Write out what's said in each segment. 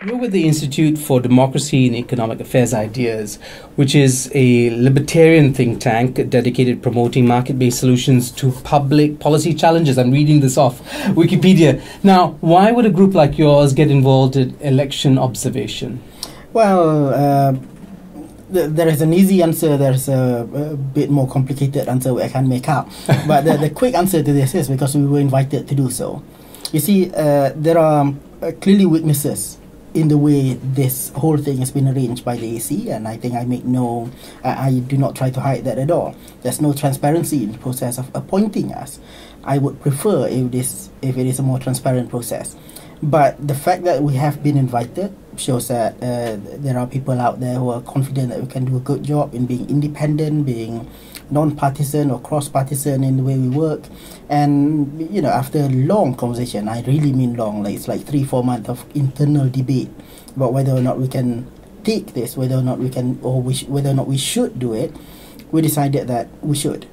You're with the Institute for Democracy and Economic Affairs Ideas, which is a libertarian think tank dedicated promoting market-based solutions to public policy challenges. I'm reading this off Wikipedia. Now, why would a group like yours get involved in election observation? Well, there is an easy answer. There's a bit more complicated answer I can't make up. But the quick answer to this is because we were invited to do so. You see, there are clearly weaknesses in the way this whole thing has been arranged by the AC, and I think I do not try to hide that at all. There's no transparency in the process of appointing us. I would prefer if it is a more transparent process. But the fact that we have been invited shows that there are people out there who are confident that we can do a good job in being independent, being non-partisan or cross-partisan in the way we work. And you know, after a long conversation, I really mean long, like it's like 3-4 months of internal debate about whether or not we can take this, whether or not we can, or whether or not we should do it, we decided that we should.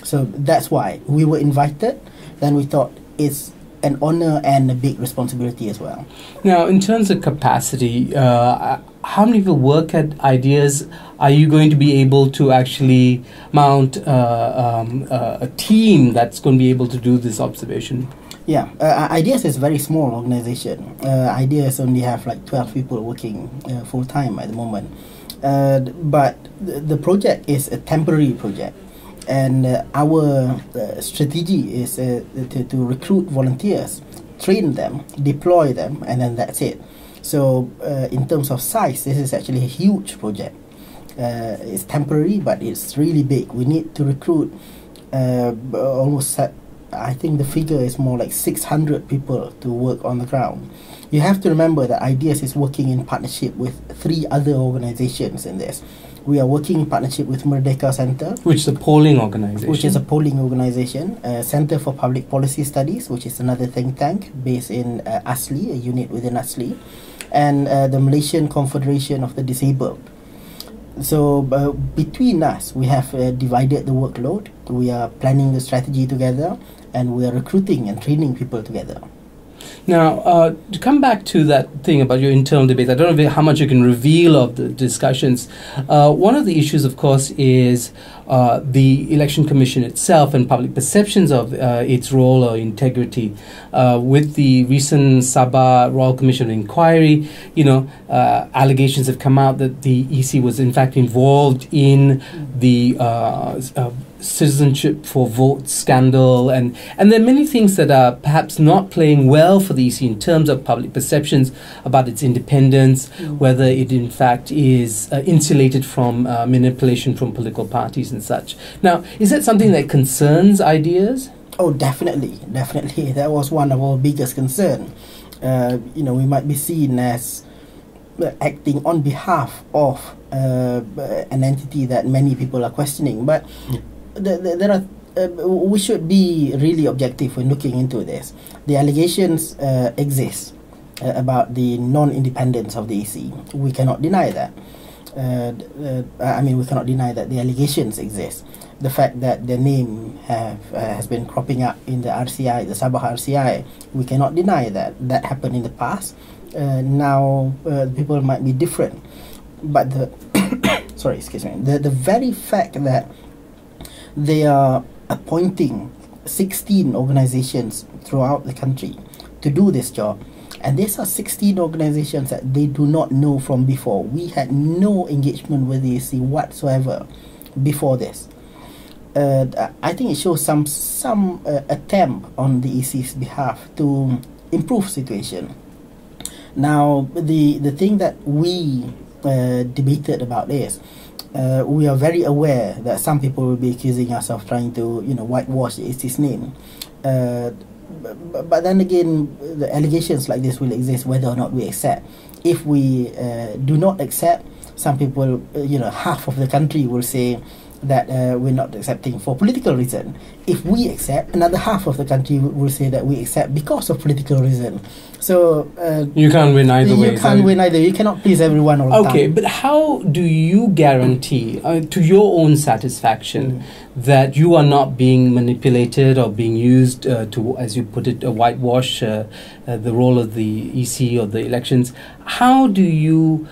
So that's why we were invited. Then we thought it's an honor and a big responsibility as well. Now, in terms of capacity, how many people work at Ideas? Are you going to be able to actually mount a team that's going to be able to do this observation? Yeah, Ideas is a very small organization. Ideas only have like 12 people working full-time at the moment. But the project is a temporary project. And our strategy is to recruit volunteers, train them, deploy them, and then that's it. So in terms of size, this is actually a huge project. It's temporary, but it's really big. We need to recruit almost, I think the figure is more like 600 people to work on the ground. You have to remember that Ideas is working in partnership with 3 other organizations in this. We are working in partnership with Merdeka Center, which is a polling organization. Which is a polling organization. Center for Public Policy Studies, which is another think tank based in ASLI, a unit within ASLI, and the Malaysian Confederation of the Disabled. So between us, we have divided the workload. We are planning the strategy together, and we are recruiting and training people together. Now, to come back to that thing about your internal debate, I don't know how much you can reveal of the discussions. One of the issues, of course, is the Election Commission itself and public perceptions of its role or integrity. With the recent Sabah Royal Commission inquiry, allegations have come out that the EC was in fact involved in the citizenship for vote scandal, and there are many things that are perhaps not playing well for the EC in terms of public perceptions about its independence, whether it in fact is insulated from manipulation from political parties and such. Now, is that something that concerns Ideas? Oh, definitely. That was one of our biggest concerns. We might be seen as acting on behalf of an entity that many people are questioning, but there are we should be really objective when looking into this. The allegations exist about the non-independence of the EC. We cannot deny that. We cannot deny that the allegations exist. The fact that their name has been cropping up in the RCI, the Sabah RCI, we cannot deny that. That happened in the past. Now people might be different, but the the very fact that they are appointing 16 organizations throughout the country to do this job, and these are 16 organizations that they do not know from before. We had no engagement with the EC whatsoever before this. I think it shows some attempt on the EC's behalf to improve situation. Now, the thing that we debated about is we are very aware that some people will be accusing us of trying to whitewash the EC's name. But then again, the allegations like this will exist whether or not we accept. If we do not accept, some people, half of the country will say that we're not accepting for political reason. If we accept, another half of the country will say that we accept because of political reason. So you can't win either way. You can't win either. You cannot please everyone all the time. Okay, but how do you guarantee, to your own satisfaction, that you are not being manipulated or being used to, as you put it, whitewash the role of the EC or the elections? How do you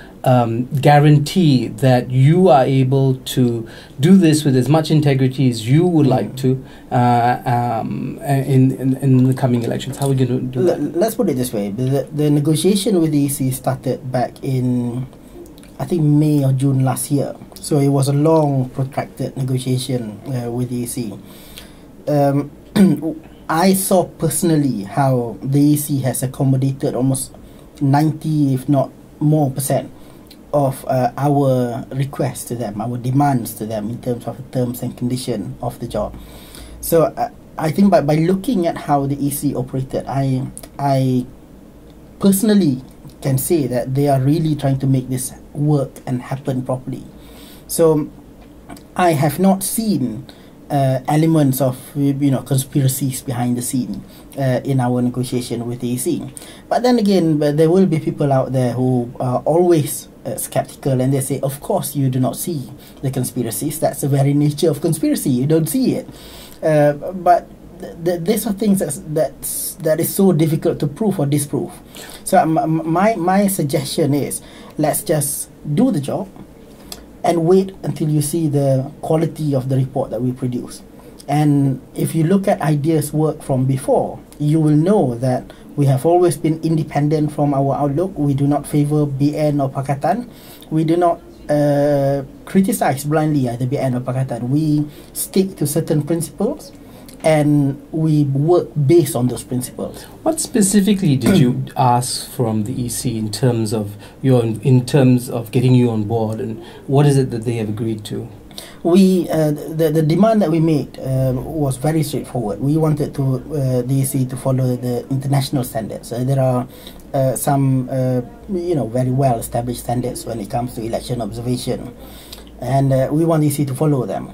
guarantee that you are able to do this with as much integrity as you would like to in the coming elections? How are we going to do that? Let's put it this way. The negotiation with the EC started back in, I think, May or June last year. So it was a long, protracted negotiation with the EC. I saw personally how the EC has accommodated almost 90, if not more percent, of our requests to them, our demands to them in terms of the terms and condition of the job. So I think by looking at how the EC operated, I personally can say that they are really trying to make this work and happen properly. So I have not seen elements of conspiracies behind the scene in our negotiation with the EC. But then again, there will be people out there who are always skeptical, and they say, of course you do not see the conspiracies. That's the very nature of conspiracy. You don't see it. But these are things that is so difficult to prove or disprove. So my suggestion is, let's just do the job and wait until you see the quality of the report that we produce. And if you look at ideas work from before, you will know that we have always been independent from our outlook. We do not favor BN or Pakatan. We do not criticize blindly either BN or Pakatan. We stick to certain principles and we work based on those principles. What specifically did you ask from the EC in terms of getting you on board, and what is it that they have agreed to? We the demand that we made was very straightforward. We wanted to the EC to follow the international standards. There are some very well established standards when it comes to election observation, and we want the EC to follow them.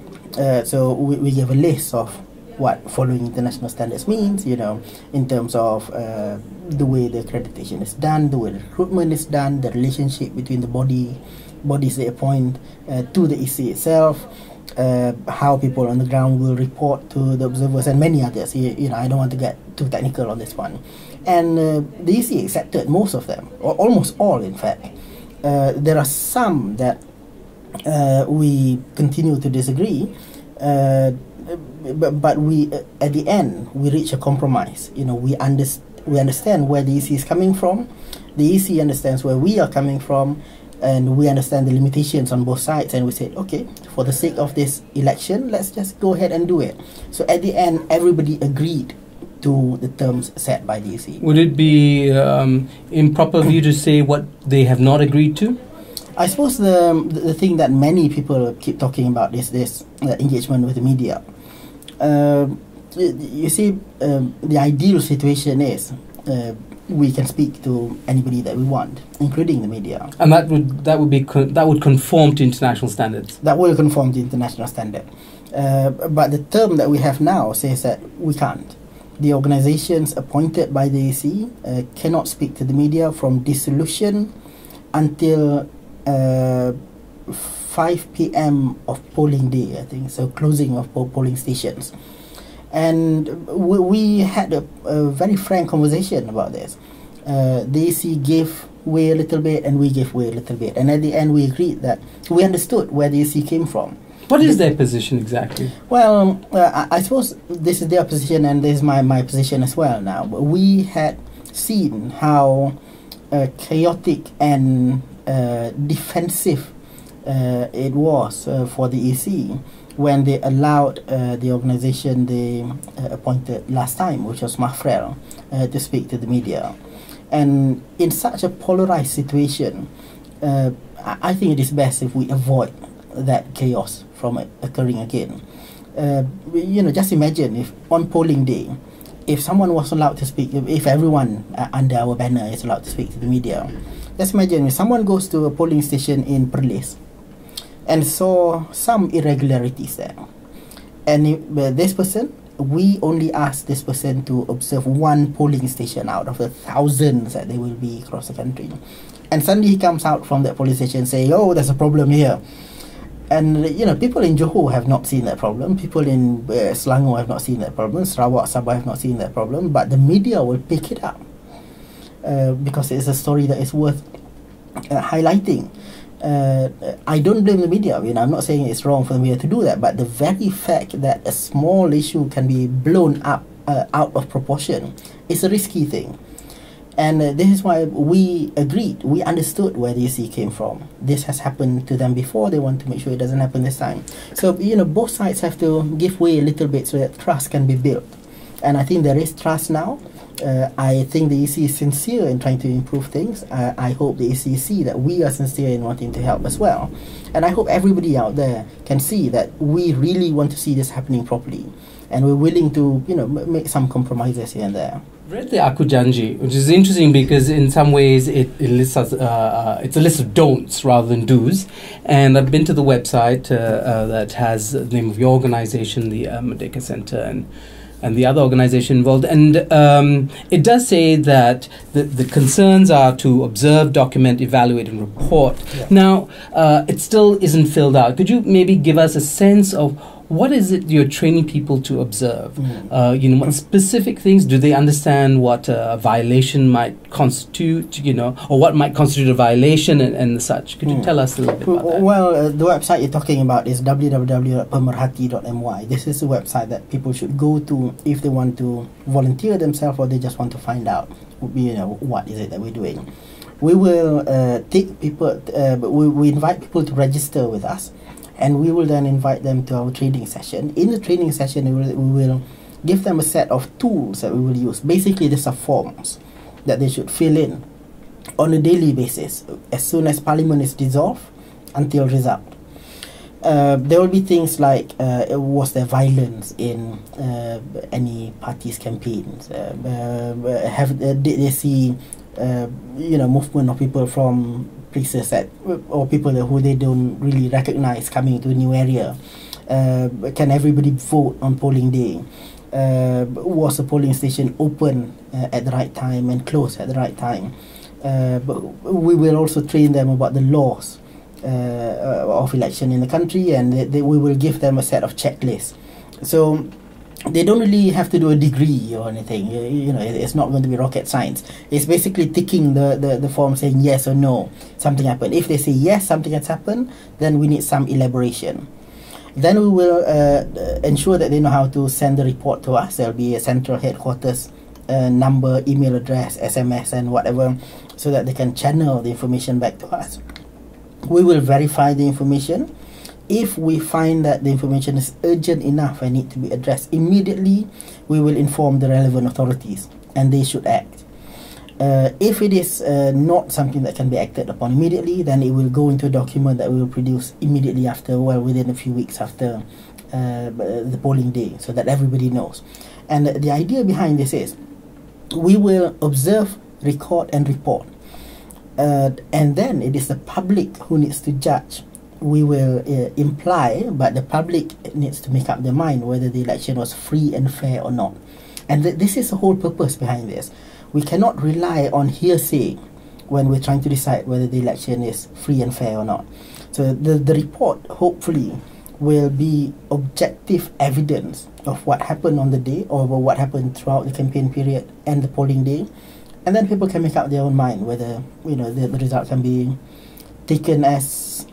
So we gave a list of what following international standards means, in terms of the way the accreditation is done, the way the recruitment is done, the relationship between the bodies they appoint to the EC itself, how people on the ground will report to the observers, and many others. I don't want to get too technical on this one. And the EC accepted most of them, or almost all, in fact. There are some that we continue to disagree, but we at the end we reach a compromise. We understand where the EC is coming from. The EC understands where we are coming from, and we understand the limitations on both sides, and we said, okay, for the sake of this election, let's just go ahead and do it. So at the end, everybody agreed to the terms set by the EC. Would it be improper of you to say what they have not agreed to? I suppose the thing that many people keep talking about is this engagement with the media. You see, the ideal situation is we can speak to anybody that we want, including the media. And that would conform to international standards. That will conform to international standard. But the term that we have now says that we can't. The organizations appointed by the EC cannot speak to the media from dissolution until 5 p.m. of polling day, I think, so closing of polling stations. And we had a very frank conversation about this. The EC gave way a little bit and we gave way a little bit, and at the end we agreed that we understood where the EC came from. What is their position exactly? Well, I suppose this is their position and this is my position as well now. But we had seen how chaotic and defensive it was for the EC when they allowed the organization they appointed last time, which was Mahfrel, to speak to the media. And in such a polarized situation, I think it is best if we avoid that chaos from occurring again. Just imagine if on polling day, if someone was allowed to speak, if everyone under our banner is allowed to speak to the media, just imagine if someone goes to a polling station in Perlis, and saw some irregularities there. And this person, we only asked this person to observe one polling station out of the thousands that they will be across the country. And suddenly he comes out from that police station saying, oh, there's a problem here. And, you know, people in Johor have not seen that problem. People in Selangor have not seen that problem. Sarawak, Sabah have not seen that problem. But the media will pick it up because it's a story that is worth highlighting. I don't blame the media. You know, I'm not saying it's wrong for the media to do that. But the very fact that a small issue can be blown up out of proportion is a risky thing. And this is why we agreed, we understood where the EC came from. This has happened to them before, they want to make sure it doesn't happen this time. So, you know, both sides have to give way a little bit so that trust can be built. And I think there is trust now. I think the EC is sincere in trying to improve things. I hope the EC see that we are sincere in wanting to help as well. And I hope everybody out there can see that we really want to see this happening properly. And we're willing to, you know, make some compromises here and there. Read the Aku Janji, which is interesting because in some ways it lists us, it's a list of don'ts rather than do's. And I've been to the website that has the name of your organization, the Merdeka Center, and the other organization involved. And it does say that the concerns are to observe, document, evaluate, and report. Yeah. Now, it still isn't filled out. Could you maybe give us a sense of what is it you're training people to observe? You know, what specific things do they understand? What a violation might constitute? You know, or what might constitute a violation and such? Could you tell us a little bit about that? Well, the website you're talking about is www.pemerhati.my. This is a website that people should go to if they want to volunteer themselves or they just want to find out, you know, what is it that we're doing. We will take people. We invite people to register with us. And we will then invite them to our training session. In the training session, we will give them a set of tools that we will use. Basically, these are forms that they should fill in on a daily basis as soon as Parliament is dissolved until result. There will be things like, was there violence in any party's campaigns? Did they see, you know, movement of people from places that, or people who they don't really recognize coming to a new area? Can everybody vote on polling day? Was the polling station open at the right time and closed at the right time? But we will also train them about the laws of election in the country, and we will give them a set of checklists. So they don't really have to do a degree or anything. You know, it's not going to be rocket science. It's basically ticking the form saying yes or no, something happened. If they say yes, something has happened, then we need some elaboration. Then we will ensure that they know how to send the report to us. There'll be a central headquarters number, email address, SMS, and whatever, so that they can channel the information back to us. We will verify the information. If we find that the information is urgent enough and need to be addressed immediately, we will inform the relevant authorities and they should act. If it is not something that can be acted upon immediately, then it will go into a document that we will produce immediately after, well, within a few weeks after the polling day, so that everybody knows. And the idea behind this is we will observe, record and report. And then it is the public who needs to judge. We will imply, but the public needs to make up their mind whether the election was free and fair or not. And this is the whole purpose behind this. We cannot rely on hearsay when we're trying to decide whether the election is free and fair or not. So the report, hopefully, will be objective evidence of what happened on the day or what happened throughout the campaign period and the polling day. And then people can make up their own mind whether, you know, the result can be taken as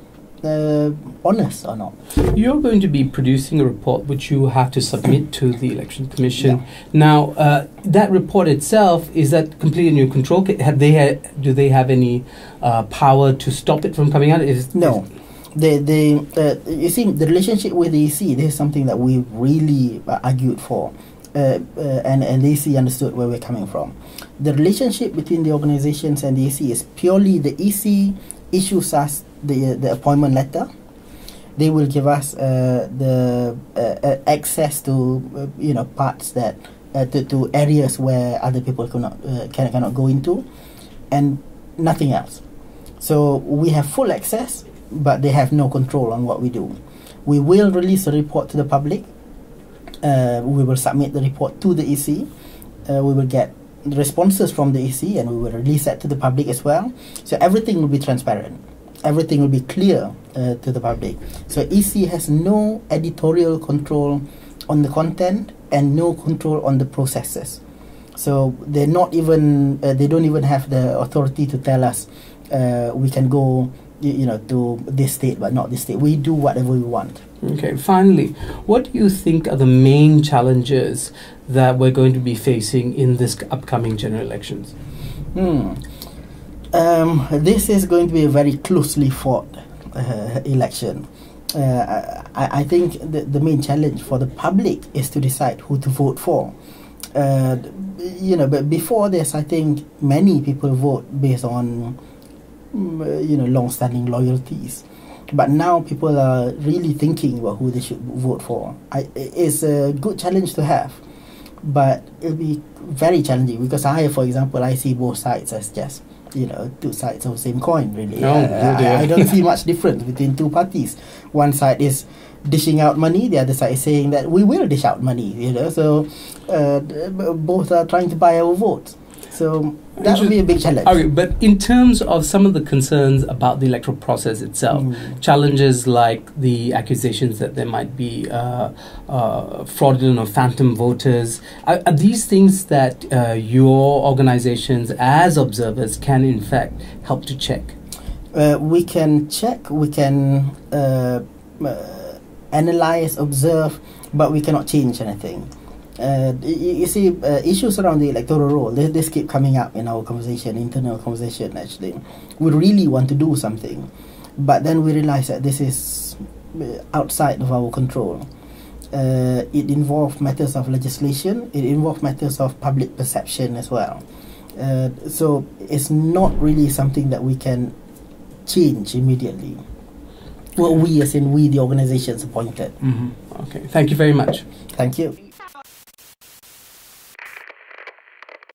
honest or not. You're going to be producing a report which you have to submit to the Election Commission. Yeah. Now, that report itself, is that completely in your control? Do they have any power to stop it from coming out? No. You see, the relationship with the EC, this is something that we really argued for. And the EC understood where we're coming from. The relationship between the organizations and the EC is purely the EC issues us the appointment letter. They will give us the access to parts that to areas where other people cannot go into, and nothing else. So we have full access but they have no control on what we do. We will release a report to the public. We will submit the report to the EC. We will get responses from the EC, and we will release that to the public as well. So everything will be transparent. Everything will be clear to the public. So EC has no editorial control on the content and no control on the processes. So they're not even they don't even have the authority to tell us we can go to this state but not this state. We do whatever we want. Okay, finally, what do you think are the main challenges that we're going to be facing in this upcoming general elections? This is going to be a very closely fought election. I think the main challenge for the public is to decide who to vote for. But before this, I think many people vote based on long-standing loyalties. But now people are really thinking about who they should vote for. It's a good challenge to have, but it'll be very challenging because for example, I see both sides as just two sides of the same coin, really. I don't see much difference between two parties. One side is dishing out money, the other side is saying that we will dish out money, so both are trying to buy our votes. So that would be a big challenge. Okay, but in terms of some of the concerns about the electoral process itself, challenges like the accusations that there might be fraudulent or phantom voters, are these things that your organizations as observers can in fact help to check? We can check, we can analyze, observe, but we cannot change anything. You see, issues around the electoral roll, this keep coming up in our conversation, internal conversation actually. We really want to do something, but then we realize that this is outside of our control. It involves matters of legislation, it involves matters of public perception as well. So it's not really something that we can change immediately. Well, we as in we, the organizations appointed. Okay, thank you very much. Thank you.